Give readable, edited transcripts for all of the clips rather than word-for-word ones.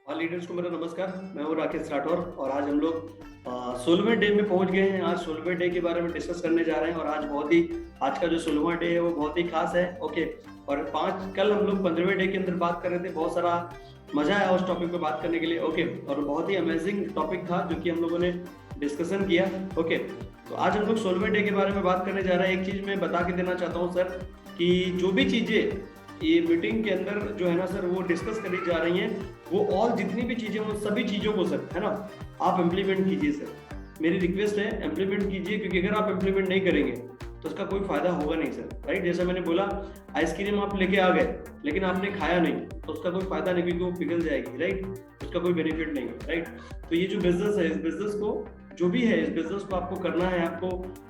All leaders को मेरा नमस्कार। मैं हूँ राकेश राठौर और आज हम लोग 16वें डे में पहुंच गए हैं। आज 16वें डे के बारे में डिस्कस करने जा रहे हैं और आज का जो 16वां डे है वो बहुत ही खास है। ओके, और कल हम लोग 15वें डे के अंदर बात कर रहे थे। बहुत सारा मजा आया उस टॉपिक पे बात करने के लिए। ओके, और बहुत ही अमेजिंग टॉपिक था जो कि हम लोगों ने डिस्कशन किया। ओके, तो आज हम लोग 16वें डे के बारे में बात करने जा रहे हैं। एक चीज मैं बता के देना चाहता हूँ सर कि जो भी चीजें ये मीटिंग के अंदर जो है ना सर वो डिस्कस करी जा रही हैं, वो ऑल जितनी भी चीजें वो सभी चीजों को सर है ना आप इम्प्लीमेंट कीजिए सर। मेरी रिक्वेस्ट है इम्प्लीमेंट कीजिए, क्योंकि अगर आप इम्प्लीमेंट नहीं करेंगे तो उसका कोई फायदा होगा नहीं सर। राइट, जैसा मैंने बोला आइसक्रीम आप लेके आ गए लेकिन आपने खाया नहीं तो उसका कोई फायदा नहीं, क्योंकि वो पिघल जाएगी। राइट, उसका कोई बेनिफिट नहीं है। राइट, तो ये जो बिजनेस है, इस बिजनेस को जो भी है, इस बिजनेस को आपको करना है, आपको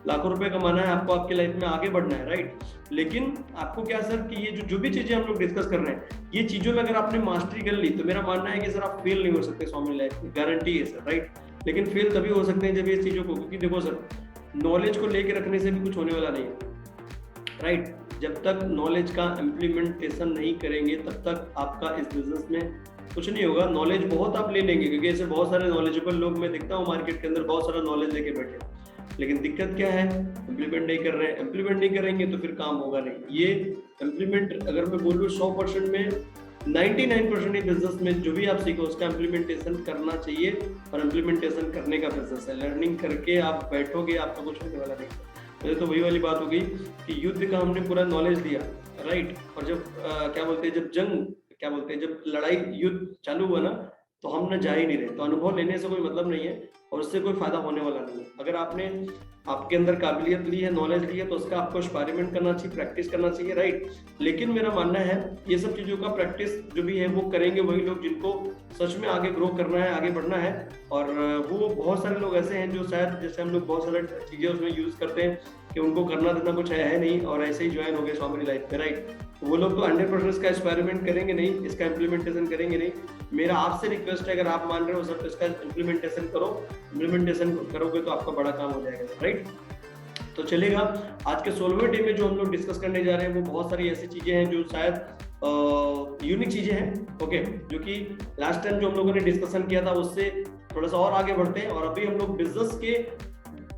लाखों रुपए कमाना है, आपको आपकी लाइफ में आगे बढ़ना है। राइट, लेकिन आपको क्या सर कि ये जो भी चीजें हम लोग डिस्कस कर रहे हैं, ये चीजों में अगर आपने मास्टरी कर ली तो मेरा मानना है कि सर आप फेल नहीं हो सकते स्वामी लाइफ में, गारंटी है सर। राइट, लेकिन फेल तभी हो सकते हैं जब ये चीजों को, क्योंकि देखो सर नॉलेज को लेके रखने से भी कुछ होने वाला नहीं है। राइट, जब तक नॉलेज का इम्प्लीमेंटेशन नहीं करेंगे तब तक आपका इस बिजनेस में कुछ नहीं होगा। नॉलेज बहुत आप ले लेंगे, क्योंकि ऐसे बहुत सारे नॉलेजेबल लोग मैं दिखता हूँ मार्केट के अंदर, बहुत सारा नॉलेज लेके बैठे, लेकिन दिक्कत क्या है, इम्प्लीमेंट नहीं कर रहे हैं। इम्प्लीमेंट नहीं करेंगे तो फिर काम होगा नहीं। ये इम्प्लीमेंट अगर मैं बोलूँ 100% में 99% बिजनेस में जो भी आप सीखो उसका इम्प्लीमेंटेशन करना चाहिए। और इम्प्लीमेंटेशन करने का बिजनेस है, लर्निंग करके आप बैठोगे आपका कुछ होने वाला नहीं। मुझे तो वही वाली बात हो गई कि युद्ध का हमने पूरा नॉलेज दिया। राइट, और जब क्या बोलते हैं, जब लड़ाई युद्ध चालू हुआ ना तो हम ना जा ही नहीं रहे। तो अनुभव लेने से कोई मतलब नहीं है और उससे कोई फायदा होने वाला नहीं है। अगर आपने आपके अंदर काबिलियत ली है, नॉलेज ली है, तो उसका आपको एक्सपेरिमेंट करना चाहिए, प्रैक्टिस करना चाहिए। राइट, लेकिन मेरा मानना है ये सब चीजों का प्रैक्टिस जो भी है वो करेंगे वही लोग जिनको सच में आगे ग्रो करना है, आगे बढ़ना है। और वो बहुत सारे लोग ऐसे हैं जो शायद जैसे हम लोग बहुत सारे चीजें उसमें यूज करते हैं कि उनको करना देना कुछ है नहीं और ऐसे ही ज्वाइन हो गए स्वामी लाइफ पे। राइट, तो वो लोग तो 100% इसका एक्सपेरिमेंट करेंगे नहीं, इसका इम्प्लीमेंटेशन करेंगे नहीं। मेरा आपसे रिक्वेस्ट है, अगर आप मान रहे हो सर तो इसका इम्प्लीमेंटेशन करो। इम्प्लीमेंटेशन करोगे तो आपका बड़ा काम हो जाएगा। राइट, तो चलेगा। आज के 16वें डे में जो हम लोग डिस्कस करने जा रहे हैं वो बहुत सारी ऐसी चीजें हैं जो शायद यूनिक चीजें हैं। ओके, जो कि लास्ट टाइम जो हम लोगों ने डिस्कशन किया था उससे थोड़ा सा और आगे बढ़ते हैं। और अभी हम लोग बिजनेस के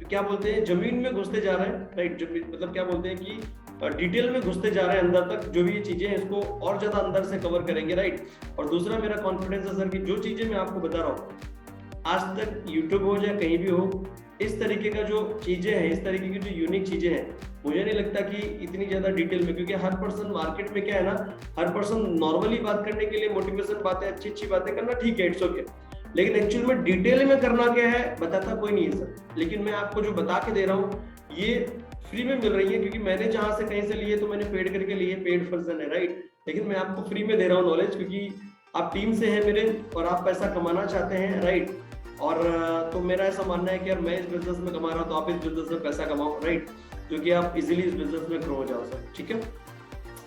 क्या बोलते हैं जमीन में घुसते जा रहे हैं। राइट, मतलब क्या बोलते हैं कि डिटेल में घुसते जा रहे हैं अंदर तक। जो भी ये चीजें हैं इसको और ज्यादा अंदर से कवर करेंगे। राइट, और दूसरा मेरा कॉन्फिडेंस है सर कि जो चीजें मैं आपको बता रहा हूँ आज तक यूट्यूब हो या कहीं भी हो, इस तरीके का जो चीजें हैं, इस तरीके की जो यूनिक चीजें हैं, मुझे नहीं लगता कि इतनी ज्यादा डिटेल में, क्योंकि हर पर्सन मार्केट में क्या है ना, हर पर्सन नॉर्मली बात करने के लिए मोटिवेशन बातें, अच्छी अच्छी बातें करना ठीक है, इट्स ओके, लेकिन एक्चुअल में डिटेल में करना क्या है बताता कोई नहीं है सर। लेकिन मैं आपको जो बता के दे रहा हूँ ये फ्री में मिल रही है, क्योंकि मैंने जहां से कहीं से लिए तो मैंने पेड करके लिए, पेड वर्जन है। राइट, लेकिन मैं आपको फ्री में दे रहा हूँ नॉलेज, क्योंकि आप टीम से हैं मेरे और आप पैसा कमाना चाहते हैं। राइट, और तो मेरा ऐसा मानना है कि यार मैं इस बिजनेस में कमा रहा हूँ तो आप इस बिजनेस में पैसा कमाओ। राइट, जो कि आप इजीली इस बिजनेस में ग्रो हो जाओ सर। ठीक है,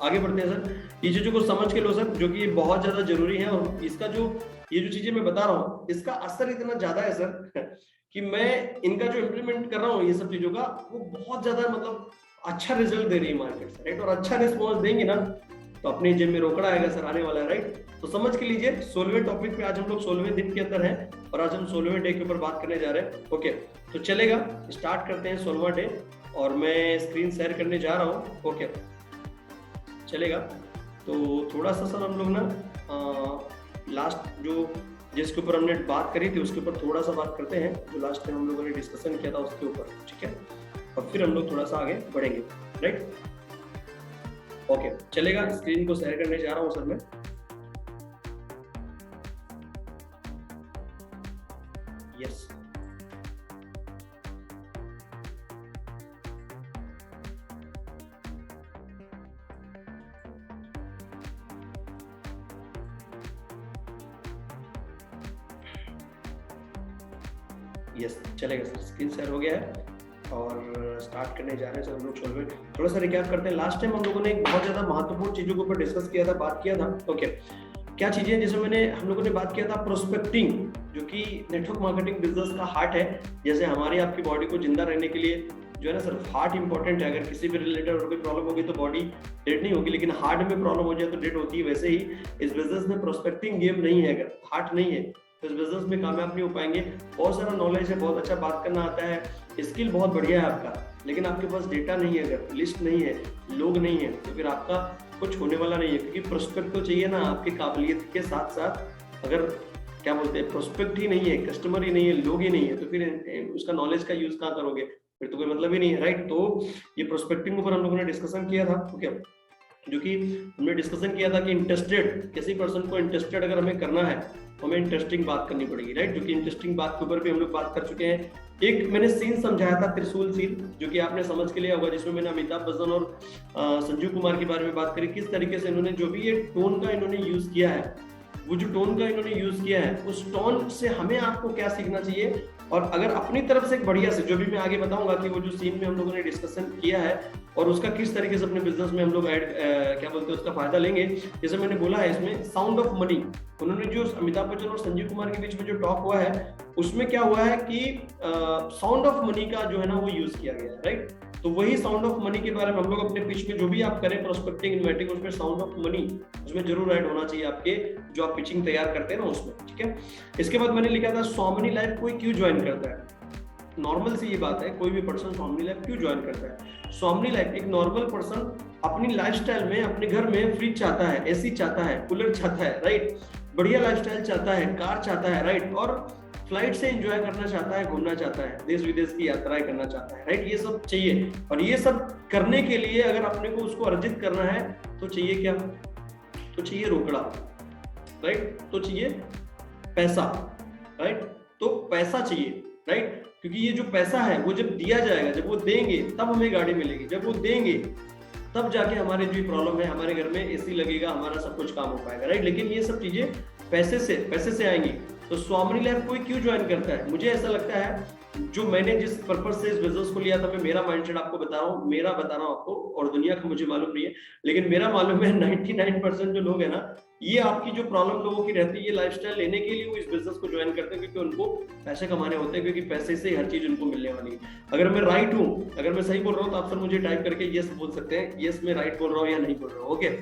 आगे बढ़ते हैं सर। ये चीजों को समझ के लो सर, जो कि बहुत ज्यादा जरूरी है। और इसका जो ये जो चीजें मैं बता रहा हूँ इसका असर इतना ज्यादा है सर कि मैं इनका जो इम्प्लीमेंट कर रहा हूँ ये सब चीजों का, वो बहुत ज्यादा मतलब अच्छा रिजल्ट दे रही है मार्केट से। राइट, और अच्छा रिस्पॉन्स देंगे ना तो अपनी जेब में रोकड़ा आएगा सर, आने वाला है। राइट, तो समझ के लीजिए 16वें टॉपिक पे आज हम लोग 16वें दिन के अंदर हैं और आज हम 16वें डे के ऊपर बात करने जा रहे हैं। ओके, तो चलेगा, स्टार्ट करते हैं 16वां डे और मैं स्क्रीन शेयर करने जा रहा हूँ। ओके, चलेगा। तो थोड़ा सा सर हम लोग ना लास्ट जो जिसके ऊपर हमने बात करी थी उसके ऊपर थोड़ा सा बात करते हैं, जो लास्ट टाइम हम लोगों ने डिस्कशन किया था उसके ऊपर। ठीक है, और फिर हम लोग थोड़ा सा आगे बढ़ेंगे। राइट, ओके, चलेगा। स्क्रीन को शेयर करने जा रहा हूँ सर मैं। यस, यस, चलेगा सर। स्क्रीन शेयर हो गया है और स्टार्ट करने जा रहे हैं सर हम लोग 16वें। थोड़ा सा रिकैप करते हैं। लास्ट टाइम हम लोगों ने एक बहुत ज्यादा महत्वपूर्ण चीजों के ऊपर डिस्कस किया था, बात किया था। ओके, क्या चीजें हैं, जैसे हम लोगों ने बात किया था प्रोस्पेक्टिंग, जो कि नेटवर्क मार्केटिंग बिजनेस का हार्ट है। जैसे हमारी आपकी बॉडी को जिंदा रहने के लिए जो है ना सर, हार्ट इंपॉर्टेंट है। अगर किसी भी रिलेटेड और कोई प्रॉब्लम होगी तो बॉडी डेड नहीं होगी, लेकिन हार्ट में प्रॉब्लम हो जाए तो डेड होती है। वैसे ही इस बिजनेस में प्रोस्पेक्टिंग गेम नहीं है, अगर हार्ट नहीं है तो इस बिजनेस में कामयाब नहीं हो पाएंगे। बहुत सारा नॉलेज है, बहुत अच्छा बात करना आता है, स्किल बहुत बढ़िया है आपका, लेकिन आपके पास डेटा नहीं है, अगर लिस्ट नहीं है, लोग नहीं है, तो फिर आपका कुछ होने वाला नहीं है। क्योंकि प्रोस्पेक्ट तो चाहिए ना आपकी काबिलियत के साथ साथ। अगर क्या बोलते हैं, प्रोस्पेक्ट ही नहीं है, कस्टमर ही नहीं है, लोग ही नहीं है, तो फिर उसका नॉलेज का यूज कहाँ करोगे, फिर तो कोई मतलब ही नहीं है, राइट। तो ये प्रोस्पेक्टिंग ऊपर हम लोगों ने डिस्कशन किया था, ओके, जो कि हमने डिस्कशन किया था कि इंटरेस्टेड किसी पर्सन को इंटरेस्टेड अगर हमें करना है तो हमें इंटरेस्टिंग बात करनी पड़ेगी, राइट। जो कि इंटरेस्टिंग बात के ऊपर भी हम लोग बात कर चुके हैं। एक मैंने सीन समझाया था, त्रिशूल सीन, जो कि आपने समझ के लिया होगा, जिसमें मैंने अमिताभ बच्चन और संजीव कुमार के बारे में बात करी। किस तरीके से इन्होंने जो भी ये टोन का इन्होंने यूज किया है, वो जो टोन का इन्होंने यूज किया है, उस टोन से हमें आपको क्या सीखना चाहिए। और अगर अपनी तरफ से एक बढ़िया से, जो भी मैं आगे बताऊंगा कि वो जो सीन में हम लोगों ने डिस्कशन किया है और उसका किस तरीके से अपने बिजनेस में हम लोग क्या बोलते हैं उसका फायदा लेंगे। जैसे मैंने बोला है इसमें साउंड ऑफ मनी, उन्होंने जो अमिताभ बच्चन और संजीव कुमार के बीच में जो टॉक हुआ है, उसमें क्या हुआ है कि साउंड ऑफ मनी का जो है ना वो यूज किया गया है, राइट। तो वही साउंड ऑफ मनी के बारे में हम लोग अपने पिच में जो भी आप करें, प्रोस्पेक्टिंग, इन्वेस्टिंग, उसमें साउंड ऑफ मनी उसमें जरूर ऐड होना चाहिए आपके, जो आप पिचिंग तैयार करते हैं ना उसमें, ठीक है। इसके बाद मैंने लिखा था स्वामिनी लाइफ कोई क्यों ज्वाइन करता है। नॉर्मल सी ये बात है, कोई भी पर्सन स्वामिनी लाइफ क्यों ज्वाइन करता है। स्वामिनी लाइफ, एक नॉर्मल पर्सन अपनी लाइफस्टाइल में, अपने घर में फ्रिज चाहता है, एसी चाहता है, कूलर चाहता है, राइट, बढ़िया लाइफस्टाइल चाहता है, कार चाहता है, राइट, और फ्लाइट से एंजॉय करना चाहता है, घूमना चाहता है, देश विदेश की यात्राएं करना चाहता है, राइट। ये सब चाहिए, और ये सब करने के लिए अगर अपने को उसको अर्जित करना है तो चाहिए क्या, तो चाहिए रोकड़ा, राइट, तो चाहिए पैसा, राइट, तो पैसा चाहिए, राइट। क्योंकि ये जो पैसा है वो जब दिया जाएगा, जब वो देंगे तब हमें गाड़ी मिलेगी, जब वो देंगे तब जाके हमारे जो प्रॉब्लम है, हमारे घर में एसी लगेगा, हमारा सब कुछ काम हो पाएगा, राइट। लेकिन ये सब चीजें पैसे से आएंगी। तो स्वामिनी लैब कोई क्यों ज्वाइन करता है, मुझे ऐसा लगता है, जो मैंने जिस पर्पज से इस बिजनेस को लिया था, मैं मेरा माइंडसेट आपको बता रहा हूँ, मेरा बता रहा हूँ आपको, और दुनिया का मुझे मालूम नहीं है, लेकिन मेरा मालूम है 99% जो लोग है ना, ये आपकी जो प्रॉब्लम लोगों की रहती है, ये लाइफस्टाइल लेने के लिए वो इस बिजनेस को ज्वाइन करते हैं, क्योंकि उनको पैसे कमाने होते हैं, क्योंकि पैसे से हर चीज उनको मिलने वाली है। अगर मैं राइट हूँ, अगर मैं सही बोल रहा हूँ, तो आप सर मुझे टाइप करके यस बोल सकते हैं, यस मैं राइट बोल रहा हूँ या नहीं बोल रहा हूँ, ओके।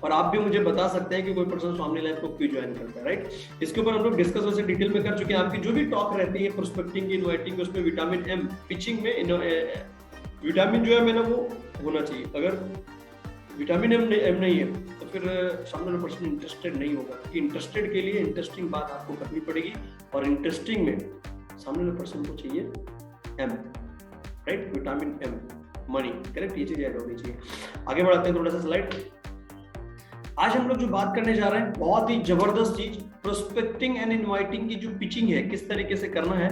और आप भी मुझे बता सकते हैं कि कोई पर्सन स्वामिनी लाइफ को क्यों ज्वाइन करता है, राइट। इसके ऊपर हम लोग डिस्कस वैसे डिटेल में कर चुके हैं। आपकी जो भी टॉक रहती है प्रोस्पेक्टिंग, इनवाइटिंग, उसमें विटामिन एम, पिचिंग में विटामिन जो है मेरा वो होना चाहिए। अगर विटामिन एम नहीं है तो फिर सामने वाला पर्सन इंटरेस्टेड नहीं होगा, क्योंकि इंटरेस्टेड के लिए इंटरेस्टिंग बात आपको करनी पड़ेगी, और इंटरेस्टिंग में सामने वाले पर्सन को चाहिए M, right, vitamin M, money, correct, ये चीज ऐड होनी चाहिए। आगे बढ़ाते हैं थोड़ा सा स्लाइड। आज हम लोग जो बात करने जा रहे हैं, बहुत ही जबरदस्त चीज, प्रोस्पेक्टिंग एंड इनवाइटिंग की जो पिचिंग है, किस तरीके से करना है,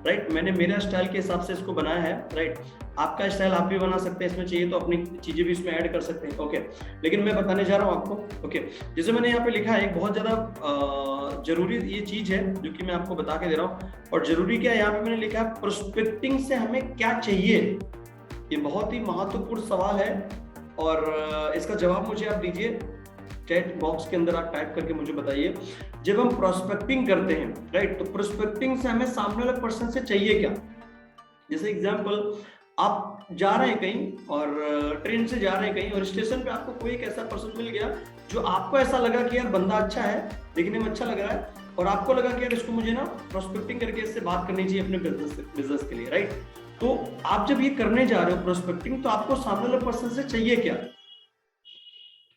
राइट। मैंने मेरा स्टाइल के हिसाब से इसको बनाया है, राइट। आपका स्टाइल आप भी बना सकते हैं, इसमें चाहिए तो अपनी चीजें भी इसमें ऐड कर सकते हैं, ओके। लेकिन मैं बताने जा रहा हूँ आपको, ओके। जैसे मैंने यहाँ पे लिखा है, एक बहुत ज्यादा जरूरी ये चीज है जो कि मैं आपको बता के दे रहा हूँ। और जरूरी क्या है, यहाँ पे मैंने लिखा है प्रोस्पेक्टिंग से हमें क्या चाहिए। ये बहुत ही महत्वपूर्ण सवाल है, और इसका जवाब मुझे आप दीजिए चैट बॉक्स के अंदर, आप टाइप करके मुझे बताइए। जब हम प्रोस्पेक्टिंग करते हैं, राइट, तो प्रोस्पेक्टिंग से हमें सामने वाले पर्सन से चाहिए क्या। जैसे एग्जांपल, आप जा रहे हैं कहीं, और ट्रेन से जा रहे हैं कहीं, और स्टेशन पे आपको कोई एक ऐसा पर्सन मिल गया जो आपको ऐसा लगा कि यार बंदा अच्छा है, देखने में अच्छा लग रहा है, और आपको लगा कि यार इसको मुझे ना प्रोस्पेक्टिंग करके इससे बात करनी चाहिए अपने बिजनेस के लिए, राइट। तो आप जब ये करने जा रहे हो प्रोस्पेक्टिंग, तो आपको सामने वाले पर्सन से चाहिए क्या,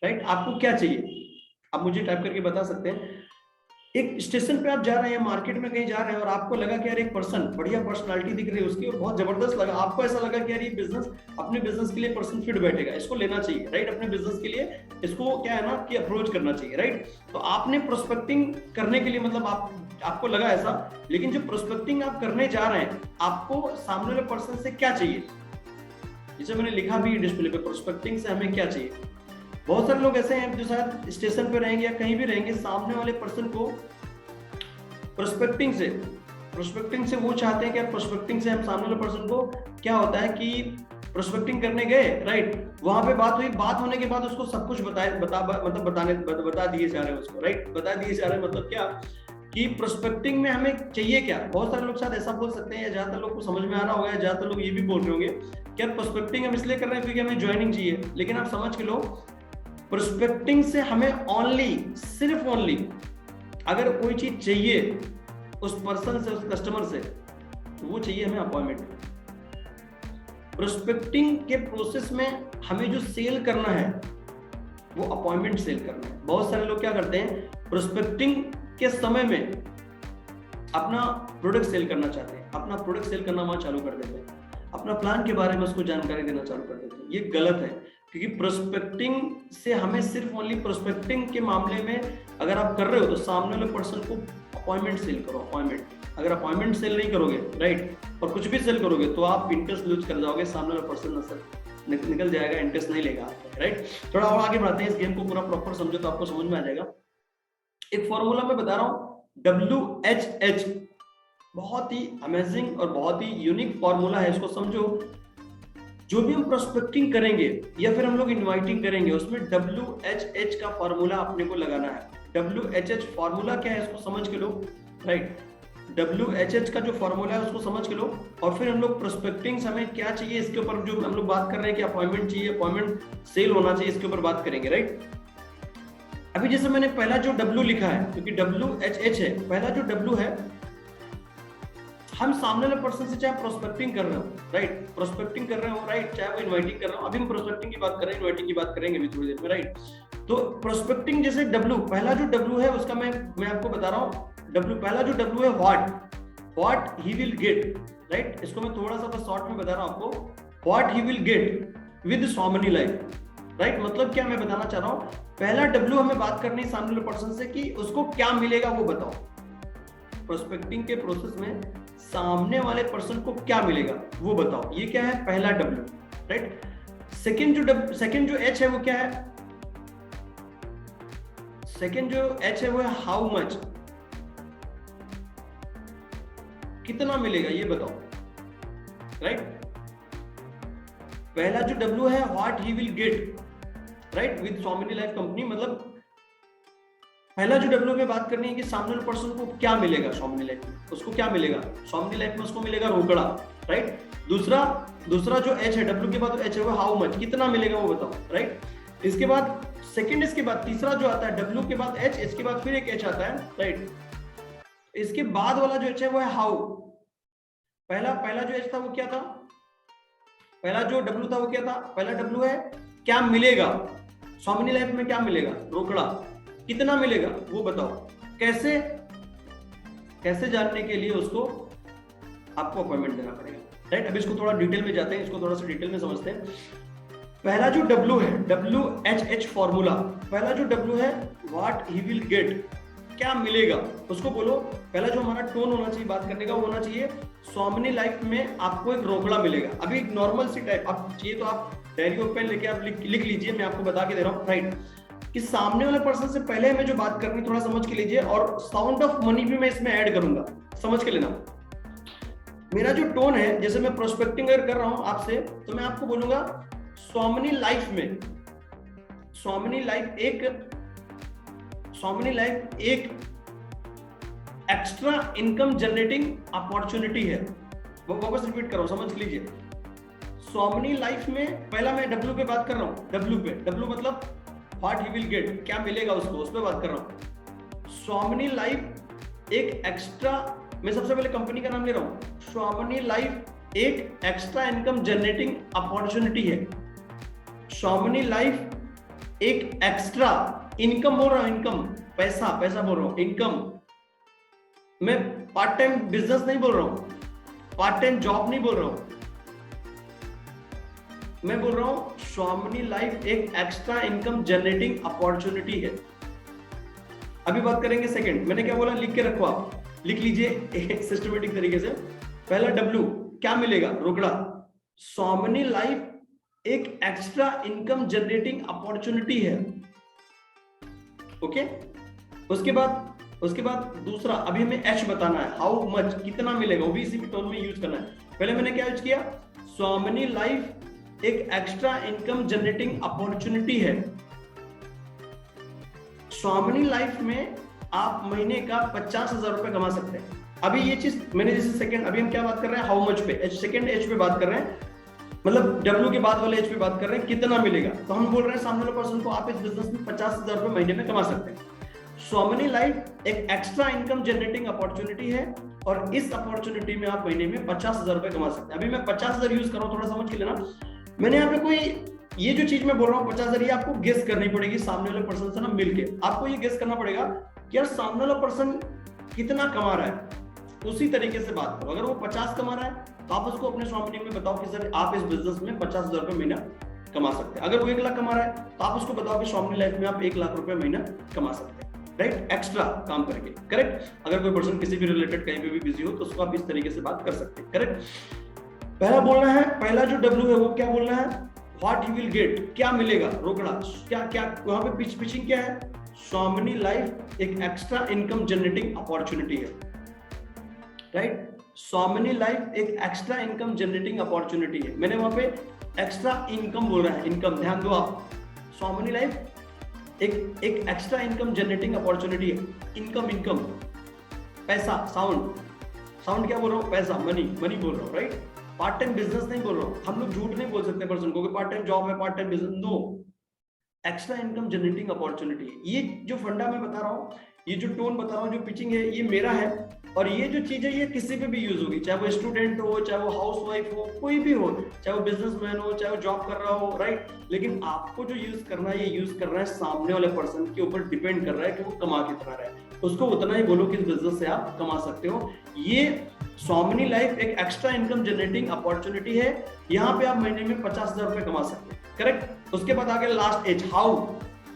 राइट, आपको क्या चाहिए, आप मुझे टाइप करके बता सकते हैं। एक स्टेशन पे आप जा रहे हैं, मार्केट में कहीं जा रहे हैं, और आपको लगा कि यार एक पर्सन, बढ़िया पर्सनालिटी दिख रही है उसकी, और बहुत जबरदस्त लगा, आपको ऐसा लगा कि यार ये बिजनेस, अपने बिजनेस के लिए पर्सन फिट बैठेगा, इसको लेना चाहिए, राइट, अपने बिजनेस के लिए इसको क्या है ना कि अप्रोच करना चाहिए, राइट। तो आपने प्रोस्पेक्टिंग करने के लिए, मतलब आपको लगा ऐसा, लेकिन जो प्रोस्पेक्टिंग आप करने जा रहे हैं, आपको सामने वाले पर्सन से क्या चाहिए। जैसे मैंने लिखा भी डिस्प्ले पे, प्रोस्पेक्टिंग से हमें क्या चाहिए। बहुत सारे लोग ऐसे हैं जो शायद स्टेशन पे रहेंगे या कहीं भी रहेंगे, सामने वाले पर्सन को प्रोस्पेक्टिंग से वो चाहते हैं कि प्रोस्पेक्टिंग से हम सामने वाले पर्सन को, क्या होता है कि प्रोस्पेक्टिंग करने गए, राइट, वहां पे बात हुई, बात होने के बाद उसको सब कुछ बता दिए जा रहे हैं उसको, राइट, बता दिए जा रहे हैं, मतलब क्या कि प्रोस्पेक्टिंग में हमें चाहिए क्या। बहुत सारे लोग शायद ऐसा बोल सकते हैं, या ज्यादातर लोग को समझ में आ रहा होगा, या ज्यादातर लोग ये भी बोल रहे होंगे कि यार प्रोस्पेक्टिंग हम इसलिए कर रहे हैं क्योंकि हमें ज्वाइनिंग चाहिए। लेकिन आप समझ के लो, प्रोस्पेक्टिंग से हमें सिर्फ ओनली अगर कोई चीज चाहिए उस पर्सन से, उस कस्टमर से, तो वो चाहिए हमें अपॉइंटमेंट। प्रोस्पेक्टिंग के प्रोसेस में हमें जो सेल करना है वो अपॉइंटमेंट सेल करना है। बहुत सारे लोग क्या करते हैं, प्रोस्पेक्टिंग के समय में अपना प्रोडक्ट सेल करना चाहते हैं, अपना प्रोडक्ट सेल करना वहां चालू कर देते हैं, अपना प्लान के बारे में उसको जानकारी देना चालू कर देते हैं। ये गलत है, क्योंकि प्रोस्पेक्टिंग से हमें सिर्फ ओनली प्रोस्पेक्टिंग के मामले में अगर आप कर रहे हो तो सामने वाले पर्सन को अपॉइंटमेंट सेल करो, अपॉइंटमेंट। अगर अपॉइंटमेंट सेल नहीं करोगे, राइट, और कुछ भी सेल करोगे तो आप इंटरेस्ट लूज कर जाओगे, सामने वाला पर्सन निकल जाएगा, इंटरेस्ट नहीं लेगा, राइट। थोड़ा और आगे बढ़ते हैं, इस गेम को पूरा प्रॉपर समझो तो आपको समझ में आ जाएगा। एक फॉर्मूला मैं बता रहा हूं, WHH, बहुत ही अमेजिंग और बहुत ही यूनिक फॉर्मूला है, इसको समझो। जो भी हम प्रोस्पेक्टिंग करेंगे या फिर हम लोग इनवाइटिंग करेंगे, उसमें WHH का फॉर्मूला अपने को लगाना है। WHH फॉर्मूला क्या है इसको समझ के लो, राइट। WHH का जो फॉर्मूला है उसको समझ के लो, और फिर हम लोग प्रोस्पेक्टिंग हमें क्या चाहिए इसके ऊपर जो हम लोग बात कर रहे हैं कि अपॉइंटमेंट चाहिए, अपॉइंटमेंट सेल होना चाहिए, इसके ऊपर बात करेंगे, राइट। अभी जैसे मैंने पहला जो W लिखा है, क्योंकि WHH है, पहला जो W है, हम सामने वाले पर्सन से चाहे प्रोस्पेक्टिंग कर रहे हो, राइट, प्रोस्पेक्टिंग कर रहे हो, राइट, चाहे वो इनवाइटिंग कर रहे हो। अभी हम प्रोस्पेक्टिंग की बात कर रहे हैं, इनवाइटिंग की बात करेंगे अभी थोड़ी देर में, राइट। तो प्रोस्पेक्टिंग जैसे W, पहला जो W है उसका मैं आपको बता रहा हूँ। पहला जो W है, what he will get, right. इसको मैं थोड़ा सा बस शॉर्ट में बता रहा हूँ आपको। What he will get with Somany life, right. मतलब क्या मैं बताना चाह रहा हूँ, पहला W हमें बात करनी है सामने वाले पर्सन से कि उसको क्या मिलेगा वो बताओ। प्रोस्पेक्टिंग के प्रोसेस में सामने वाले पर्सन को क्या मिलेगा वो बताओ, ये क्या है, पहला W, राइट। सेकंड जो H है वो क्या है, सेकंड जो H है वो है हाउ मच, कितना मिलेगा ये बताओ, राइट। पहला जो W है, what he will get, right, with Somany life company. मतलब पहला जो W पे बात करनी है कि सामने वाले पर्सन को क्या मिलेगा सॉमनी लाइफ में, उसको क्या मिलेगा सॉमनी लाइफ में, उसको मिलेगा रोकड़ा, राइट। दूसरा जो H है, W के बाद H है वो हाउ मच, कितना मिलेगा वो बताओ, राइट। इसके बाद सेकंड, इसके बाद तीसरा जो आता है, W के बाद H, इसके बाद फिर एक H आता है, राइट। इसके बाद वाला जो H है वो है हाउ। पहला जो H था वो क्या था, पहला जो W था वो क्या था, पहला W है क्या मिलेगा सॉमनी लाइफ में, क्या मिलेगा, रोकड़ा, कितना मिलेगा वो बताओ। कैसे जानने के लिए उसको आपको अपॉइंटमेंट देना पड़ेगा, राइट। अब इसको थोड़ा डिटेल में जाते हैं, इसको थोड़ा सा डिटेल में समझते हैं। पहला जो W है, WHH फॉर्मूला, पहला जो W है, व्हाट ही विल गेट, क्या मिलेगा, उसको बोलो। पहला जो हमारा टोन होना चाहिए बात करने का वो होना चाहिए, सॉमनी लाइफ में आपको एक रोकड़ा मिलेगा। अभी एक नॉर्मल सी टाइप, आप चाहिए तो आप डायरी और पेन लेके आप लिख लीजिए, मैं आपको बता के दे रहा हूँ, राइट, कि सामने वाले पर्सन से पहले हमें जो बात करनी थोड़ा समझ के लीजिए, और साउंड ऑफ मनी भी मैं इसमें ऐड करूंगा, समझ के लेना। मेरा जो टोन है, जैसे मैं प्रोस्पेक्टिंग कर रहा हूं आपसे, तो मैं आपको बोलूंगा सॉमनी लाइफ में, सॉमनी लाइफ एक एक्स्ट्रा इनकम जनरेटिंग अपॉर्चुनिटी है। वो वापस रिपीट कर रहा हूं, समझ लीजिए। सॉमनी लाइफ में पहला मैं W पे बात कर रहा हूं, W मतलब व्हाट ही विल गेट, क्या मिलेगा उसको, उस पर बात कर रहा हूं। सॉमनी लाइफ एक एक्स्ट्रा, मैं सबसे पहले कंपनी का नाम ले रहा हूं, सॉमनी लाइफ एक एक्स्ट्रा इनकम जनरेटिंग अपॉर्चुनिटी है। सॉमनी लाइफ एक एक्स्ट्रा इनकम बोल रहा हूं, इनकम, पैसा बोल रहा हूं, इनकम। मैं पार्ट टाइम बिजनेस नहीं बोल रहा हूं, पार्ट टाइम जॉब नहीं बोल रहा हूं, मैं बोल रहा हूं सॉमनी लाइफ एक एक्स्ट्रा इनकम जनरेटिंग अपॉर्चुनिटी है। अभी बात करेंगे सेकंड, मैंने क्या बोला, लिख के रखो, आप लिख लीजिए सिस्टमेटिक तरीके से। पहला W क्या मिलेगा, रोकड़ा। सॉमनी लाइफ एक एक्स्ट्रा इनकम जनरेटिंग अपॉर्चुनिटी है, ओके। उसके बाद दूसरा, अभी हमें H बताना है, हाउ मच, कितना मिलेगा, वो भी इसी टोन में यूज करना है। पहले मैंने क्या यूज किया, सॉमनी लाइफ एक एक्स्ट्रा इनकम जनरेटिंग अपॉर्चुनिटी है। सॉमनी लाइफ में आप महीने का 50,000 रुपए कमा सकते हैं। अभी ये चीज मैंने जैसे सेकंड, अभी हम क्या बात कर रहे हैं, हाउ मच पे, सेकंड एच पे बात कर रहे हैं, मतलब डब्ल्यू के बाद वाले एच पे बात कर रहे हैं कितना मिलेगा। तो हम बोल रहे हैं सामने वाले पर्सन को आप इस बिजनेस में 50,000 रुपए महीने में कमा सकते हैं। सोमनी लाइफ एक एक्स्ट्रा इनकम जनरेटिंग अपॉर्चुनिटी है और इस अपॉर्चुनिटी में आप महीने में 50,000 रुपए कमा सकते हैं। अभी मैं 50,000 यूज कर रहा हूं, थोड़ा समझ के लेना। मैंने यहाँ पे कोई ये जो चीज मैं बोल रहा हूँ 50,000, ये आपको गेस करनी पड़ेगी सामने वाले पर्सन से ना मिलके। आपको ये गेस करना पड़ेगा कि यार सामने वाला पर्सन कितना कमा रहा है, उसी तरीके से बात करो। अगर वो 50 कमा रहा है तो आप उसको अपने स्वामिनी में बताओ कि सर आप इस बिजनेस में 50,000 रुपए महीना कमा सकते हैं। अगर वो 1 लाख कमा रहा है तो आप उसको बताओ कि स्वामिनी लाइफ में आप 1 लाख रुपए महीना कमा सकते हैं, राइट, एक्स्ट्रा काम करके, करेक्ट। अगर कोई पर्सन किसी भी रिलेटेड कहीं पे भी बिजी हो तो उसको आप इस तरीके से बात कर सकते हैं, करेक्ट। पहला बोलना है, पहला जो डब्ल्यू है वो क्या बोलना है, व्हाट यू विल गेट, क्या मिलेगा, रोकड़ा, क्या क्या वहां पे पिचिंग क्या है, स्वामिनी लाइफ एक एक्स्ट्रा इनकम जनरेटिंग अपॉर्चुनिटी है, राइट। स्वामिनी लाइफ एक एक्स्ट्रा इनकम जनरेटिंग अपॉर्चुनिटी है। मैंने वहां पे एक्स्ट्रा इनकम बोल रहा है, इनकम, ध्यान दो आप। स्वामिनी लाइफ एक एक्स्ट्रा इनकम जनरेटिंग अपॉर्चुनिटी है। इनकम, पैसा, साउंड क्या बोल रहा हूँ, पैसा, मनी बोल रहा हूँ, राइट। पार्ट टाइम बिजनेस नहीं बोल रहा हूँ। हम लोग झूठ नहीं बोल सकते पर्सन को कि पार्ट टाइम जॉब है, part time business, no, extra income generating opportunity है। ये जो फंडा मैं बता रहा हूँ, ये जो टोन बता रहा हूँ, जो पिचिंग है, ये मेरा है। और ये जो चीज है ये किसी पे भी यूज होगी, चाहे वो स्टूडेंट हो, चाहे वो हाउसवाइफ हो, कोई भी हो, चाहे वो बिजनेसमैन हो, चाहे वो जॉब कर रहा हो, राइट। लेकिन आपको जो यूज करना है, ये यूज कर रहा है सामने वाले पर्सन के ऊपर डिपेंड कर रहा है कि वो कमा कितना रहा है। उसको उतना ही बोलो कि इस बिजनेस से आप कमा सकते हो। ये स्वामिनी लाइफ एक एक्स्ट्रा इनकम जनरेटिंग अपॉर्चुनिटी है। यहाँ पे आप महीने में 50,000 रुपए कमा सकते हैं, करेक्ट। उसके बाद आगे लास्ट एज, हाउ।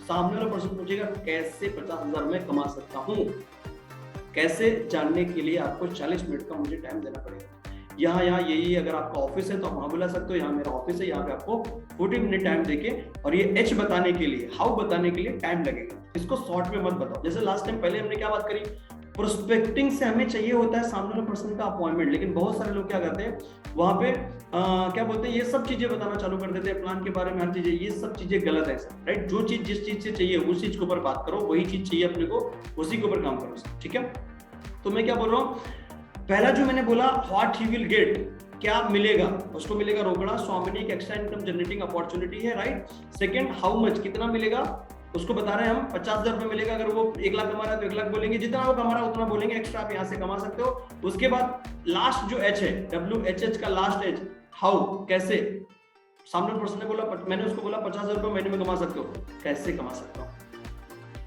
सामने वाला पर्सन पूछेगा कैसे 50,000 में कमा सकता हूँ, कैसे जानने के लिए आपको 40 मिनट का मुझे टाइम देना पड़ेगा। यहाँ यही, अगर आपका ऑफिस है तो आप वहां बुला सकते हो, यहाँ मेरा ऑफिस है, यहाँ पे आपको 40 मिनट टाइम देके, और ये एच बताने के लिए, हाउ बताने के लिए टाइम लगेगा। इसको शॉर्ट में मत बताओ। जैसे लास्ट टाइम पहले हमने क्या बात करी, प्रोस्पेक्टिंग से हमें चाहिए होता है सामने वाले पर्सन का अपॉइंटमेंट, लेकिन बहुत सारे लोग क्या करते हैं वहां पे क्या बोलते हैं, ये सब चीजें बताना चालू कर देते हैं, प्लान के बारे में, हर चीजें, ये सब चीजें गलत है, राइट। जो चीज जिस चीज से चाहिए उस चीज के ऊपर बात करो, वही चीज चाहिए अपने को, उसी के ऊपर काम करो, ठीक है। तो मैं क्या बोल रहा हूँ, पहला जो मैंने बोला व्हाट ही विल गेट, क्या मिलेगा, उसको मिलेगा रोकड़ा, स्वामिनी एक एक्स्ट्रा इनकम जनरेटिंग अपॉर्चुनिटी है, राइट। सेकंड, हाउ मच, कितना मिलेगा, उसको बता रहे हैं हम, 50,000 रुपए मिलेगा। अगर वो 1 लाख कमा रहा है तो 1 लाख बोलेंगे, जितना वो कमा रहा है उतना बोलेंगे, एक्स्ट्रा आप यहाँ से कमा सकते हो। उसके बाद लास्ट जो एच है, WHH का लास्ट एच, हाउ, कैसे। सामने पर्सन ने बोला, मैंने उसको बोला 50,000 रुपए महीने में कमा सकते हो, कैसे कमा सकता हूँ,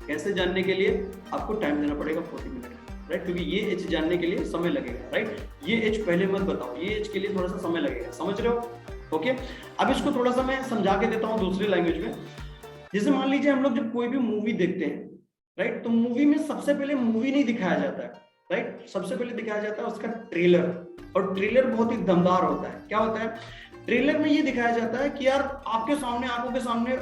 कैसे जानने के लिए आपको टाइम देना पड़ेगा 40 मिनट, राइट, क्योंकि ये एच जानने के लिए समय लगेगा, राइट। ये एच पहले मत बताओ, ये एच के लिए थोड़ा सा समय लगेगा, समझ रहे हो, ओके। अब इसको थोड़ा सा मैं समझा के देता हूँ दूसरी लैंग्वेज में। जैसे मान लीजिए हम लोग जब कोई भी मूवी देखते हैं, राइट, तो मूवी में सबसे पहले मूवी नहीं दिखाया जाता है, राइट, सबसे पहले दिखाया जाता है उसका ट्रेलर, और ट्रेलर बहुत ही दमदार होता है। क्या होता है ट्रेलर में, ये दिखाया जाता है कि यार आपके सामने, आंखों के सामने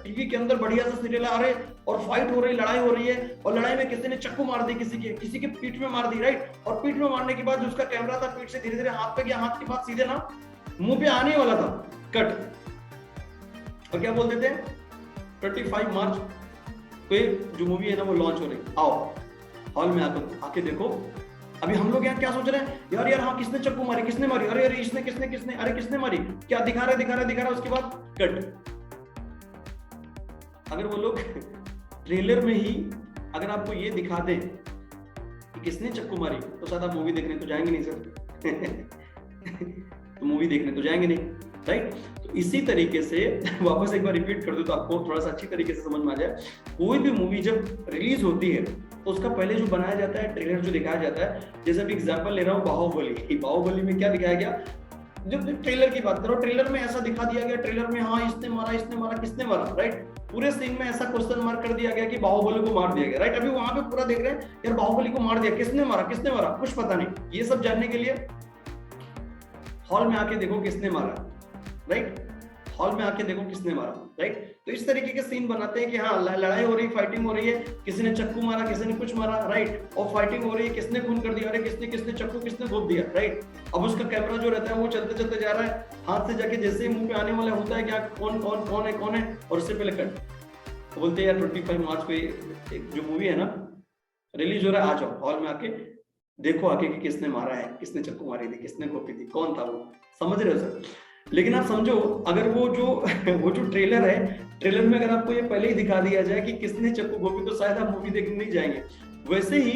टीवी के अंदर बढ़िया सा सीरियल आ रहे, और फाइट हो रही, लड़ाई हो रही है, और लड़ाई में किसी ने चक्कू मार दी, किसी के पीठ में मार दी, राइट। और पीठ में मारने के बाद जो उसका कैमरा था, पीठ से धीरे धीरे हाथ पे गया, हाथ के बाद सीधे ना मुंह पे आने वाला था, कट। और क्या बोल देते हैं, 25 मार्च कोई जो मूवी है ना वो लॉन्च हो रही, आओ हॉल में आके देखो। अभी हम लोग यहाँ क्या सोच रहे हैं, यार हाँ किसने चक्कू मारी, किसने मारी, अरे इसने, किसने, अरे किसने मारी, क्या दिखा रहा है, उसके बाद कट। अगर वो लोग ट्रेलर में ही अगर आपको ये दिखा दें कि किसने चक्कू मारी, तो शायद आप मूवी देखने तो जाएंगे नहीं सर तो मूवी देखने तो जाएंगे नहीं, राइट। तो इसी तरीके से वापस एक बार रिपीट कर दूं तो आपको थोड़ा सा अच्छी तरीके से समझ में आ जाए। कोई भी मूवी जब रिलीज होती है तो उसका पहले जो बनाया जाता है, ट्रेलर जो दिखाया जाता है, जैसे अभी एग्जांपल ले रहा हूँ बाहुबली में क्या दिखाया गया, जब ट्रेलर की बात करो, ट्रेलर में ऐसा दिखा दिया गया, ट्रेलर में हाँ इसने मारा, किसने मारा, राइट। पूरे सीन में ऐसा क्वेश्चन मार्क कर दिया गया कि बाहुबली को मार दिया गया, राइट। अभी वहां पे पूरा देख रहे हैं यार बाहुबली को मार दिया, किसने मारा, कुछ पता नहीं। ये सब जानने के लिए हॉल में आके देखो किसने मारा, राइट, हॉल में आके देखो किसने मारा, राइट। तो इस तरीके के सीन बनाते हैं कि हाँ लड़ाई हो रही, फाइटिंग हो रही है, किसी ने चक्कू मारा, किसी ने कुछ मारा, राइट, और फाइटिंग हो रही है, किसने खून कर दिया, अरे किसने चक्कू, किसने घोप दिया, राइट। अब उसका कैमरा जो रहता है वो चलते चलते जा रहा है, हाथ से जाके जैसे ही मुंह पे आने वाला होता है क्या कौन है, और उससे पहले कट। तो बोलते हैं यार 25 मार्च को एक जो मूवी है ना रिलीज हो रहा है, आ जाओ हॉल में आके देखो आके कि किसने मारा है, किसने चक्कू मारी थी, किसने कॉपी थी, कौन था वो, समझ रहे हो सर। लेकिन आप समझो अगर वो जो वो जो ट्रेलर है, ट्रेलर में अगर आपको ये पहले ही दिखा दिया जाए कि किसने चक्कू गोपी, तो शायद आप मूवी देखने नहीं जाएंगे। वैसे ही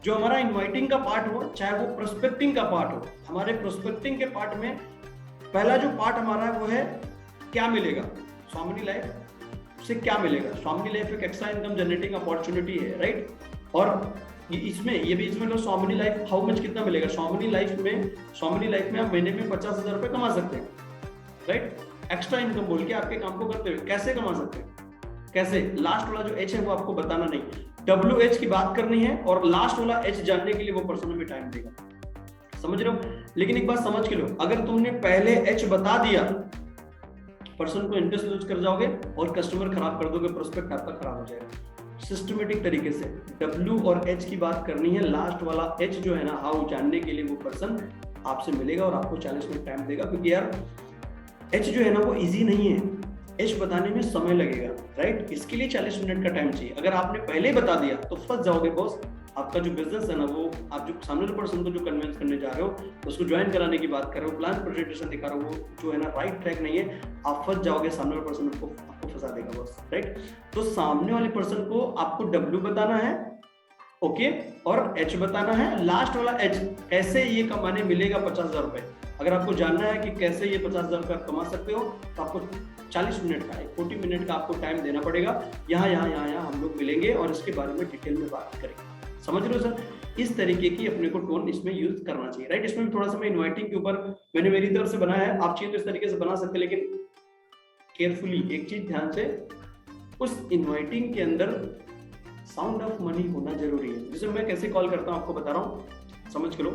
जो हमारा इनवाइटिंग का पार्ट हो, चाहे वो प्रोस्पेक्टिंग का पार्ट हो, हमारे प्रोस्पेक्टिंग के पार्ट में पहला जो पार्ट हमारा है वो है क्या मिलेगा, स्वामिनी लाइफ से क्या मिलेगा। स्वामिनी लाइफ एक एक्स्ट्रा इनकम जनरेटिंग अपॉर्चुनिटी है, राइट। और इसमें ये भी इसमें स्वामिनी लाइफ हाउ मच कितना मिलेगा। स्वामिनी लाइफ में आप महीने में 50,000 रुपए कमा सकते हैं, राइट। एक्स्ट्रा इनकम बोल के आपके काम को करते हुए कैसे कमा सकते हैं, कैसे। लास्ट वाला जो एच है वो आपको बताना नहीं, WH की बात करनी है और लास्ट वाला एच जानने के लिए वो पर्सन में टाइम देगा, समझ रहे हो। लेकिन एक बात समझ के लो, अगर तुमने पहले एच बता दिया, पर्सन को इंटरेस्ट लूज कर जाओगे और कस्टमर खराब कर दोगे, प्रोस्पेक्ट आपका खराब हो जाएगा। सिस्टमेटिक तरीके से W और H की बात करनी है, लास्ट वाला H जो है ना, हाउ जानने के लिए वो पर्सन आपसे मिलेगा और आपको 40 मिनट टाइम देगा। क्योंकि यार H जो है ना वो इजी नहीं है, H बताने में समय लगेगा, राइट। इसके लिए 40 मिनट का टाइम चाहिए। अगर आपने पहले ही बता दिया तो फंस जाओगे बॉस। आपका जो बिजनेस है ना, वो आप जो सामने वाले पर्सन को जो कन्विंस करने जा रहे हो, उसको ज्वाइन कराने की बात कर रहे हो, प्लान प्रेजेंटेशन दिखा रहे हो, वो जो है ना राइट ट्रैक नहीं है, आप फंस जाओगे। सामने वाले पर्सन आपको फंसा देगा बॉस, राइट। तो सामने वाले पर्सन को आपको W बताना है, ओके, और H बताना है। लास्ट वाला H, कैसे ये कमाने मिलेगा 50,000 रुपए। अगर आपको जानना है कि कैसे ये 50,000 रुपए कमा सकते हो, तो आपको 40 मिनट का 40 मिनट का आपको टाइम देना पड़ेगा। यहाँ हम लोग मिलेंगे और इसके बारे में डिटेल में बात करेंगे, समझ रहे हो सर। इस तरीके की अपने को टोन इसमें यूज करना चाहिए, राइट। इसमें भी थोड़ा सा मैं इनवाइटिंग के ऊपर मैंने मेरी तरफ से बनाया है, आप चाहिए तो इस तरीके से बना सकते हैं, लेकिन केयरफुली एक चीज ध्यान से, उस इनवाइटिंग के अंदर साउंड ऑफ मनी होना जरूरी है। जैसे मैं कैसे कॉल करता हूँ आपको बता रहा हूँ, समझ के लो।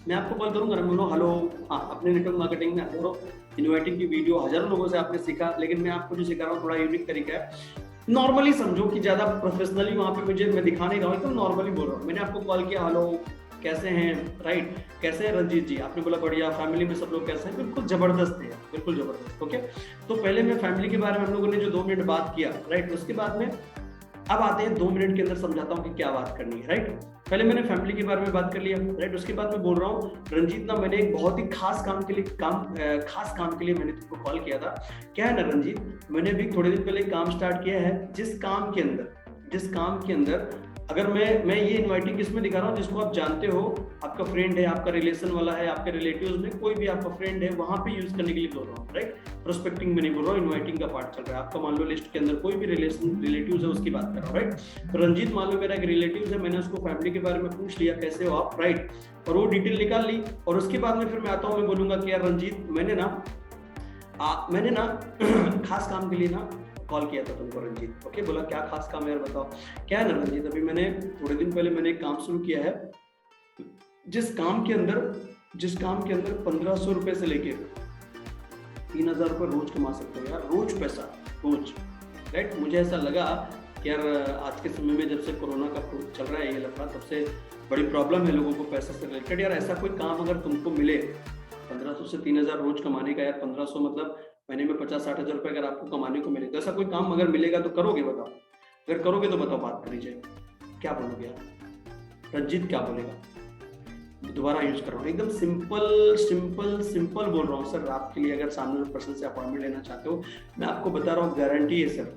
मैं आपको कॉल करूंगा ना, बोलो हेलो, हाँ, अपने नेटवर्क मार्केटिंग में हजारों इनवाइटिंग की वीडियो हजारों लोगों से आपने सीखा, लेकिन मैं आपको जो सिखा रहा हूँ थोड़ा यूनिक तरीका है। नॉर्मली समझो कि ज्यादा प्रोफेशनली वहां पे मुझे मैं दिखा नहीं रहा हूँ, एकदम नॉर्मली बोल रहा हूँ। मैंने आपको कॉल किया, हेलो कैसे हैं, राइट, कैसे हैं रंजीत जी, आपने बोला बढ़िया, फैमिली में सब लोग कैसे हैं, बिल्कुल जबरदस्त है, बिल्कुल जबरदस्त, ओके। तो पहले मैं फैमिली के बारे में हम लोगों ने जो 2 मिनट बात किया, राइट, उसके बाद में अब आते हैं 2 मिनट के अंदर समझाता हूँ कि क्या बात करनी है, राइट। पहले मैंने फैमिली के बारे में बात कर लिया, राइट। उसके बाद मैं बोल रहा हूँ रंजीत ना, मैंने एक बहुत ही खास काम के लिए मैंने तुमको कॉल किया था। क्या है ना रंजीत, मैंने भी थोड़े दिन पहले काम स्टार्ट किया है, जिस काम के अंदर अगर मैं ये इनवाइटिंग किसमें दिखा रहा हूँ, जिसको आप जानते हो, आपका फ्रेंड है, आपका रिलेशन वाला है, आपके रिलेटिव्स में कोई भी आपका फ्रेंड है, वहां पे यूज करने के लिए बोल रहा हूँ, राइट। प्रोस्पेक्टिंग में नहीं बोल रहा हूँ, इनवाइटिंग का पार्ट चल रहा है आपका। मान लो लिस्ट के अंदर कोई भी रिलेटिव्स है, उसकी बात कर रहा हूँ, राइट। तो रंजीत मान लो मेरा एक रिलेटिव्स है, मैंने उसको फैमिली के बारे में पूछ लिया, कैसे हो आप, राइट, और वो डिटेल निकाल ली। और उसके बाद में फिर मैं आता हूँ, मैं बोलूंगा कि यार रंजीत, मैंने ना खास काम के लिए ना कॉल किया था तुमको रंजीत, ओके। बोला क्या खास काम है यार बताओ। क्या है ना रंजीत, अभी मैंने थोड़े दिन पहले मैंने एक काम शुरू किया है, जिस काम के अंदर 1500 रुपए से लेके 3000 रुपए रोज कमा सकते हो यार, रोज पैसा, रोज, राइट। मुझे ऐसा लगा कि यार आज के समय में जब से कोरोना का चल रहा है ये लफड़ा, सबसे बड़ी प्रॉब्लम है लोगों को पैसा से रिलेटेड। यार ऐसा कोई काम अगर तुमको मिले 1500 से 3000 रोज कमाने का, यार 1500 मतलब महीने में 50-60 हजार रुपए अगर आपको कमाने को मिले, तो ऐसा कोई काम अगर मिलेगा तो करोगे, बताओ। अगर करोगे तो बताओ, बात करी जाए, क्या बोलोगे यार, रंजीत क्या बोलेगा। दोबारा यूज कर रहा हूँ, एकदम सिंपल बोल रहा हूँ सर आपके लिए। अगर सामने वाले पर्सन से अपॉइंटमेंट लेना चाहते हो, मैं आपको बता रहा हूँ, गारंटी है सर,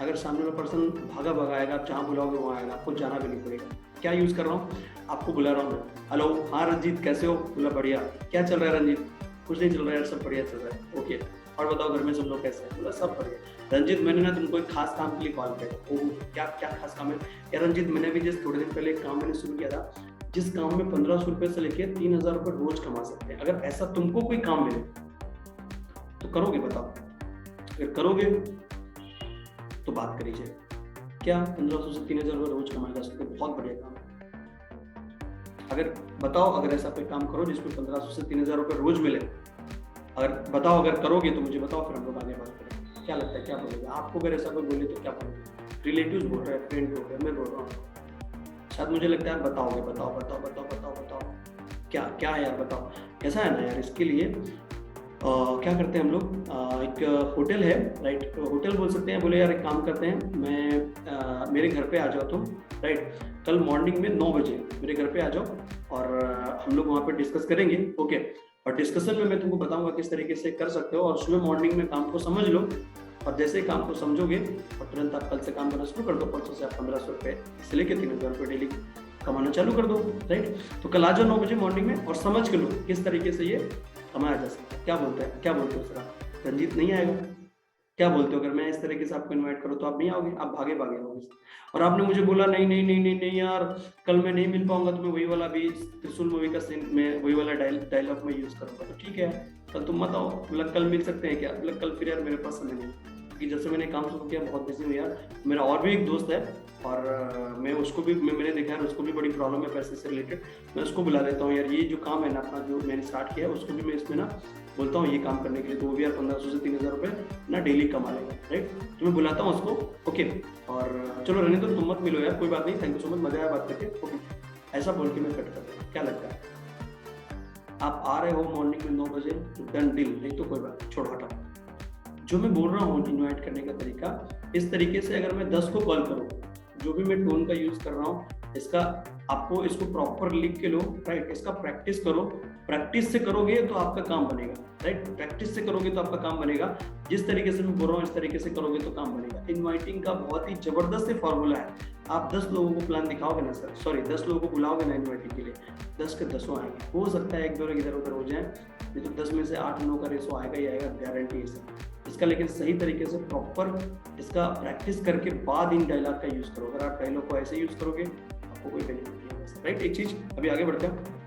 अगर सामने वाला पर्सन भागा आएगा, आप जहाँ बुलाओगे वहाँ आएगा, आपको जाना भी नहीं पड़ेगा। क्या यूज कर रहा हूँ, आपको बुला रहा हूँ, हेलो, हाँ रंजीत कैसे हो, बोला बढ़िया, क्या चल रहा है रंजीत, कुछ नहीं चल रहा है यार, सब बढ़िया चल रहा है, ओके, और बताओ घर में सब लोग कैसे हैं, बोला सब बढ़िया। रंजीत मैंने ना तुमको एक खास काम के लिए कॉल किया। ओह क्या खास काम है यार रंजीत, मैंने भी जस्ट थोड़े दिन पहले एक काम मैंने शुरू किया था, जिस काम में 1500 रुपए से लेके 3000 रुपए रोज कमा सकते हैं। अगर ऐसा तुमको कोई काम मिले तो करोगे, बताओ। अगर करोगे तो बात करी जाए, क्या 1500 से 3000 रुपए रोज कमाया जा सकते हैं, बहुत बढ़िया काम है। अगर बताओ, अगर ऐसा कोई काम करो जिसमें 1500 से 3000 रुपए रोज मिले, अगर बताओ, अगर करोगे तो मुझे बताओ, फिर हम लोग आगे बात करेंगे। क्या लगता है, क्या बोलोगे आपको, अगर ऐसा कोई बोले तो क्या बोलोगे। रिलेटिव्स बोल रहे हैं, फ्रेंड बोल रहे हैं, मैं बोल रहा हूँ, शायद मुझे लगता है बताओगे, बताओ क्या है यार, बताओ। ऐसा है ना यार, इसके लिए क्या करते हैं हम लोग, एक होटल है, राइट, होटल बोल सकते हैं। बोले यार एक काम करते हैं, मेरे घर पे आ जाओ तुम, राइट, कल मॉर्निंग में 9 बजे मेरे घर पे आ जाओ और हम लोग वहाँ पे डिस्कस करेंगे, ओके। और डिस्कशन में मैं तुमको बताऊंगा किस तरीके से कर सकते हो, और सुबह मॉर्निंग में काम को समझ लो, और जैसे ही काम को समझोगे और तुरंत आप कल से काम करना शुरू कर दो। परसों से आप 1500 रुपये से लेकर 3000 रुपये डेली कमाना चालू कर दो, राइट। तो कल आ जाओ 9 बजे मॉर्निंग में और समझ के लो किस तरीके से ये कमाया जा सकता है। क्या बोलते हैं, क्या बोलते हो सर आप? रंजीत नहीं आएगा? क्या बोलते हो, अगर मैं इस तरीके से आपको इनवाइट करूँ तो आप नहीं आओगे, आप भागे भागे आओगे। और आपने मुझे बोला नहीं नहीं नहीं नहीं नहीं यार कल मैं नहीं मिल पाऊंगा, तो मैं वही वाला भी त्रिशूल मूवी का सीन में वही वाला डायलॉग में यूज करूंगा। तो ठीक है, कल तुम मत आओ। मतलब कल मिल सकते हैं क्या? मतलब कल फिर यार मेरे पास समय नहीं, क्योंकि जैसे मैंने काम शुरू किया बहुत बिजी हूँ यार। मेरा और भी एक दोस्त है और मैं उसको भी, मैंने देखा है उसको भी बड़ी प्रॉब्लम है पैसे से रिलेटेड। मैं उसको बुला लेता हूँ यार, ये जो काम है ना अपना जो मैंने स्टार्ट किया है, उसको भी मैं इसमें ना बोलता हूँ ये काम करने के लिए, तो वो भी यार 1500 से 3000 रुपये ना डेली कमा लेगा, राइट। तो मैं बुलाता हूँ उसको, ओके। और चलो रहने दो, तुम मत मिलो यार, कोई बात नहीं, थैंक यू सो मच, मजा आया बात करके, ओके। ऐसा बोल के मैं कट करता हूँ। क्या लगता है, आप आ रहे हो मॉर्निंग में 9 बजे, डन डील, नहीं तो कोई बात छोड़ हटाओ। जो मैं बोल रहा हूँ इन्वाइट करने का तरीका, इस तरीके से अगर मैं 10 को कॉल करूँ, जो भी मैं टोन का यूज कर रहा हूँ, इसका आपको इसको प्रॉपर लिख के लो, राइट। इसका प्रैक्टिस करो, प्रैक्टिस से करोगे तो आपका काम बनेगा, राइट। प्रैक्टिस से करोगे तो आपका काम बनेगा। जिस तरीके से मैं बोल रहा हूँ इस तरीके से करोगे तो काम बनेगा। इनवाइटिंग का बहुत ही जबरदस्त फॉर्मूला है। आप 10 लोगों को प्लान दिखाओगे ना सर, सॉरी 10 लोगों को बुलाओगे ना इन्वाइटिंग के लिए, 10 के 10 आएंगे। हो सकता है एक दो लोग इधर उधर हो जाए, नहीं तो 10 में से 8-9 का रेशो आएगा ही आएगा, गारंटी है सर इसका। लेकिन सही तरीके से प्रॉपर इसका प्रैक्टिस करके बाद इन डायलॉग का यूज करो। अगर आप डायलॉग को ऐसे यूज करोगे आपको कोई बेनिफिट नहीं होगा, राइट। एक चीज अभी आगे बढ़ते हैं,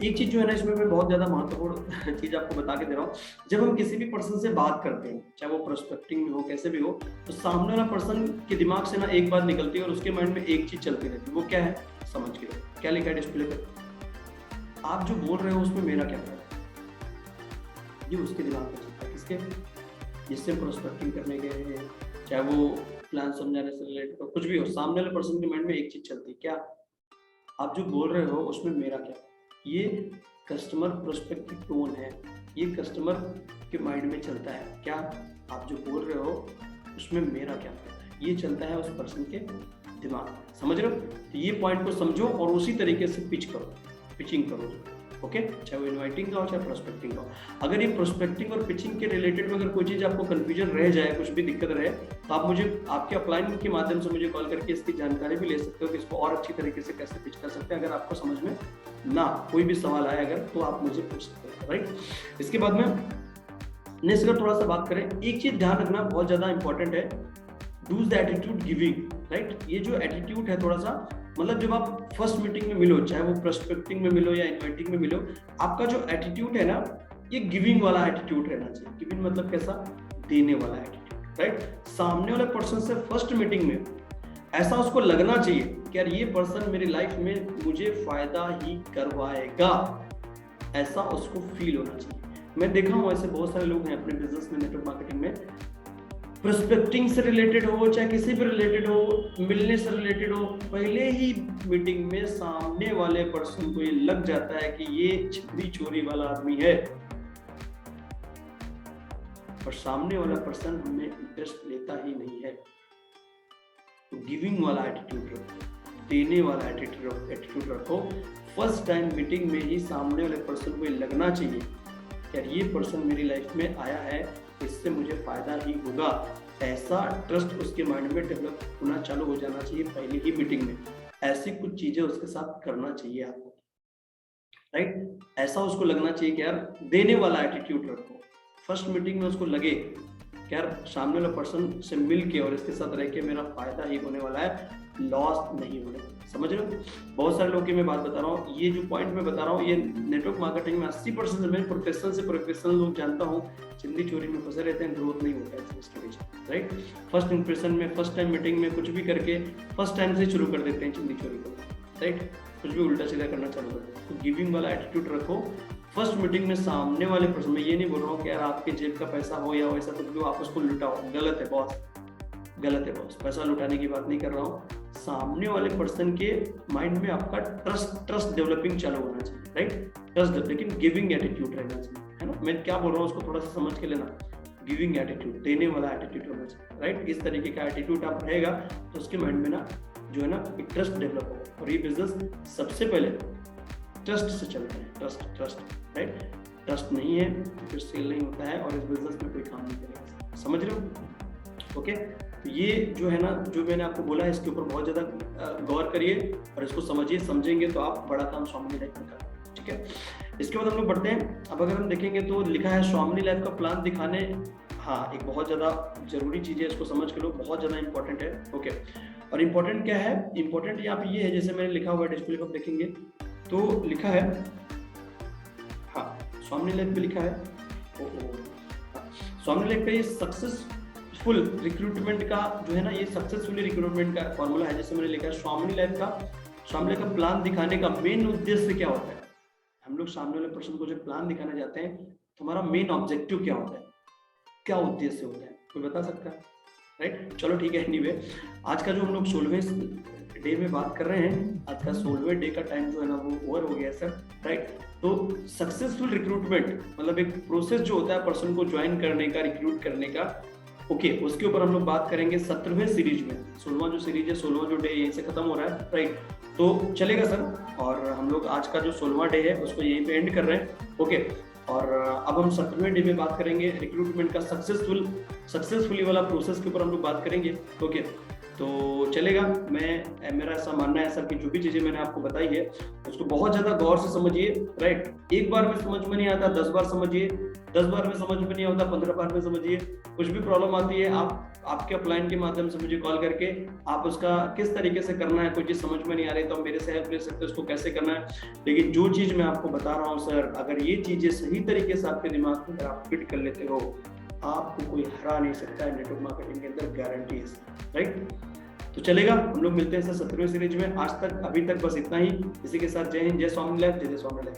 एक चीज जो है ना इसमें मैं बहुत ज्यादा महत्वपूर्ण चीज आपको बता के दे रहा हूँ। जब हम किसी भी पर्सन से बात करते हैं, चाहे वो प्रोस्पेक्टिंग में हो कैसे भी हो, तो सामने वाला पर्सन के दिमाग से ना एक बात निकलती है और उसके माइंड में एक चीज चलती रहती है। वो क्या है, समझ के लो। क्या लिखा है डिस्प्ले पर, आप जो बोल रहे हो उसमें मेरा क्या फायदा, ये उसके दिमाग में चलता है। किसके, जिससे प्रोस्पेक्टिंग करने गए हैं, चाहे वो प्लान समझाने से रिलेटेड हो, कुछ भी हो, सामने वाले पर्सन के माइंड में एक चीज चलती है, क्या आप जो बोल रहे हो उसमें मेरा क्या। ये कस्टमर प्रोस्पेक्ट की टोन है, ये कस्टमर के माइंड में चलता है। क्या आप जो बोल रहे हो उसमें मेरा क्या फायदा है, ये चलता है उस पर्सन के दिमाग में। समझ रहे हो? तो ये पॉइंट को समझो और उसी तरीके से पिचिंग करो, ओके। चाहे वो इनवाइटिंग का हो चाहे प्रोस्पेक्टिंग का हो। अगर ये प्रोस्पेक्टिंग और पिचिंग के रिलेटेड में अगर कोई चीज आपको कंफ्यूजन रह जाए, कुछ भी दिक्कत रहे, तो आप मुझे आपके अपलाइन के माध्यम से मुझे कॉल करके इसकी जानकारी भी ले सकते हो कि इसको और अच्छी तरीके से कैसे पिच कर सकते हैं। अगर आपको समझ में ना कोई भी सवाल आए अगर, तो आप मुझे पूछ सकते हो, राइट। इसके बाद में नेक्स्ट अगर थोड़ा सा बात करें, एक चीज ध्यान रखना बहुत ज्यादा इंपॉर्टेंट है, does the attitude giving, right. ये जो एटीट्यूड है थोड़ा सा, मतलब जब आप फर्स्ट मीटिंग में मिलो, चाहे वो प्रोस्पेक्टिंग में मिलो या इनवाइटिंग में मिलो, आपका जो एटीट्यूड है ना, ये गिविंग वाला एटीट्यूड रहना चाहिए। गिविंग मतलब कैसा, देने वाला एटीट्यूड, राइट। सामने वाले पर्सन से फर्स्ट मीटिंग में ऐसा उसको लगना चाहिए कि यार ये पर्सन मेरी लाइफ में मुझे फायदा ही करवाएगा, ऐसा उसको फील होना चाहिए। मैं देखा हूँ ऐसे बहुत सारे लोग हैं अपने बिजनेस में, नेटवर्क मार्केटिंग में, प्रोस्पेक्टिंग से रिलेटेड हो चाहे किसी भी रिलेटेड हो, मिलने से रिलेटेड हो, पहले ही मीटिंग में सामने वाले पर्सन को ये लग जाता है कि ये छिपरी चोरी वाला आदमी है, और सामने वाला पर्सन हमें इंटरेस्ट लेता ही नहीं है। तो गिविंग वाला एटीट्यूड रखो, देने वाला एटीट्यूड रखो। फर्स्ट टाइम मीटिंग में ही सामने वाले पर्सन को ये लगना चाहिए कि यार ये पर्सन मेरी लाइफ में आया है, इससे मुझे फायदा ही होगा। ऐसा ट्रस्ट उसके माइंड में डेवलप होना चालू हो जाना चाहिए पहले ही मीटिंग में। ऐसी कुछ चीजें उसके साथ करना चाहिए आपको, राइट। ऐसा उसको लगना चाहिए कि यार देने वाला एटीट्यूड रखो। फर्स्ट मीटिंग में उसको लगे कि यार सामने वाला पर्सन से मिल के और इसके साथ रह के मेरा फायदा ही होने वाला है, लॉस नहीं होने। समझ रहे हो? बहुत सारे लोगों की मैं बात बता रहा हूँ, ये जो पॉइंट मैं बता रहा हूँ, ये नेटवर्क मार्केटिंग में 80% मैं प्रोफेशनल से प्रोफेशनल लोग जानता हूँ, चिंदी चोरी में फंसे रहते हैं, ग्रोथ नहीं होता है इसके बीच, राइट। फर्स्ट इंप्रेशन में, फर्स्ट टाइम मीटिंग में कुछ भी करके फर्स्ट टाइम से शुरू कर देते हैं चिंदी चोरी को, राइट। कुछ भी उल्टा सीधा करना चालू कर देते हैं। तो गिविंग वाला एटीट्यूड रखो फर्स्ट मीटिंग में। सामने वाले पर्सन, मैं ये नहीं बोल रहा हूँ कि यार आपके जेब का पैसा हो या वैसा कुछ भी आप उसको लुटाओ, गलत है बॉस, गलत है बॉस। पैसा लुटाने की बात नहीं कर रहा हूँ, सामने वाले पर्सन के माइंड में आपका ट्रस्ट डेवलपिंग चालू होना चाहिए, राइट? ट्रस्ट, लेकिन गिविंग एटीट्यूड रहना चाहिए, है ना? मैं क्या बोल रहा हूँ उसको थोड़ा सा समझ के लेना। गिविंग एटीट्यूड, देने वाला एटीट्यूड होना चाहिए, राइट? इस तरीके का एटीट्यूड आप रहेगा तो उसके माइंड में ना जो है ना एक ट्रस्ट डेवलप होगा। और ये बिजनेस सबसे पहले ट्रस्ट से चलता है, ट्रस्ट, राइट? ट्रस्ट नहीं है तो फिर सेल नहीं होता है और इस बिजनेस में कोई काम नहीं करेगा। समझ रहे हो? ओके, तो ये जो है ना, जो मैंने आपको बोला है, इसके ऊपर बहुत ज़्यादा गौर करिए और इसको समझिए। समझेंगे तो आप बड़ा काम स्वामी लाइफ में करेंगे, ठीक है? इसके बाद हम लोग बढ़ते हैं। अब अगर हम देखेंगे तो लिखा है स्वामी लाइफ का प्लान दिखाने। हाँ, एक बहुत ज़्यादा जरूरी चीज़ है, इसको समझ के लो, बहुत ज़्यादा इंपॉर्टेंट है। ओके, और इम्पोर्टेंट क्या है? इम्पोर्टेंट यहाँ पे ये है, जैसे मैंने लिखा हुआ है डिस्प्ले पर देखेंगे तो लिखा है, हाँ स्वामी लाइफ पे लिखा है, स्वामी लाइफ पे ये सक्सेसफुल रिक्रूटमेंट का जो है ना, ये सक्सेसफुल रिक्रूटमेंट का फॉर्मूला है। जैसे मैंने लिखा है स्वामी लाइफ का प्लान दिखाने का मेन उद्देश्य क्या होता है? हम लोग सामने वाले पर्सन को जब प्लान दिखाना चाहते हैं तो हमारा मेन ऑब्जेक्टिव क्या होता है, क्या उद्देश्य होता है, कोई बता सकता है? राइट, चलो ठीक है। एनीवे, आज का जो हम लोग 16वें डे में बात कर रहे हैं, आज का 16वें डे का टाइम जो है ना वो ओवर हो गया सर, राइट? तो सक्सेसफुल रिक्रूटमेंट मतलब एक प्रोसेस जो होता है पर्सन को ज्वाइन करने का, रिक्रूट करने का, ओके, उसके ऊपर हम लोग बात करेंगे 17वें सीरीज में। 16वां जो सीरीज है, 16वां जो डे यहीं से खत्म हो रहा है, राइट? तो चलेगा सर, और हम लोग आज का जो 16वां डे है उसको यहीं पे एंड कर रहे हैं, ओके? और अब हम 17वें डे में बात करेंगे रिक्रूटमेंट का सक्सेसफुली वाला प्रोसेस के ऊपर हम लोग बात करेंगे, ओके? तो चलेगा। मेरा ऐसा मानना है सर कि जो भी चीज़ें मैंने आपको बताई है उसको बहुत ज़्यादा गौर से समझिए, राइट? एक बार में समझ में नहीं आता, 10 बार समझिए, 10 बार में समझ में नहीं आता, 15 बार में समझिए। कुछ भी प्रॉब्लम आती है, आप आपके अपलाइन के माध्यम से मुझे कॉल करके आप उसका किस तरीके से करना है, कोई चीज़ समझ में नहीं आ रही तो आप मेरे से हेल्प ले सकते हो उसको कैसे करना है। लेकिन जो चीज़ मैं आपको बता रहा हूँ सर, अगर ये चीज़ें सही तरीके से आपके दिमाग में आप फिट कर लेते हो, आपको कोई हरा नहीं सकता है नेटवर्क मार्केटिंग के अंदर, गारंटी है, राइट? तो चलेगा, हम लोग मिलते हैं सर 17वें सीरीज में। आज तक अभी तक बस इतना ही। इसी के साथ जय हिंद, जय स्वामी लाइफ, जय स्वामी लाइफ।